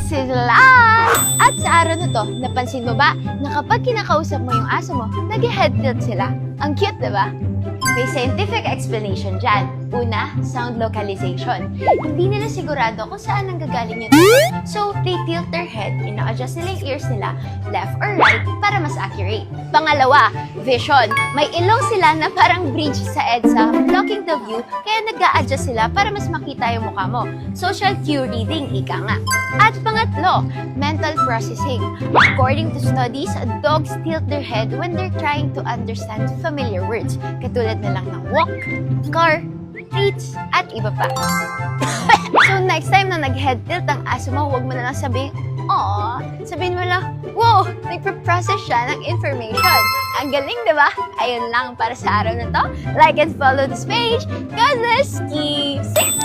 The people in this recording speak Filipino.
sila! At sa araw na to, napansin mo ba na kapag kinakausap mo yung aso mo, nag-head tilt sila? Ang cute, diba? May scientific explanation dyan. Una, sound localization. Hindi nila sigurado kung saan nanggagaling yung tone. So, they tilt their head, ina-adjust nila yung ears nila, left or right, para mas accurate. Pangalawa, vision. May ilong sila na parang bridge sa EDSA, blocking the view, kaya nag-a-adjust sila para mas makita yung mukha mo. Social cue reading, ika nga. At pangatlo, mental processing. According to studies, dogs tilt their head when they're trying to understand familiar words, katulad na lang ng walk, car, treats, at iba pa. So next time na nag-head tilt ang aso mo, huwag mo na lang sabihin, "Aww," sabihin mo lang, "Wow, nagpa-process siya ng information." Ang galing, di ba? Ayun lang para sa araw na to. Like and follow this page. God bless. Keep safe.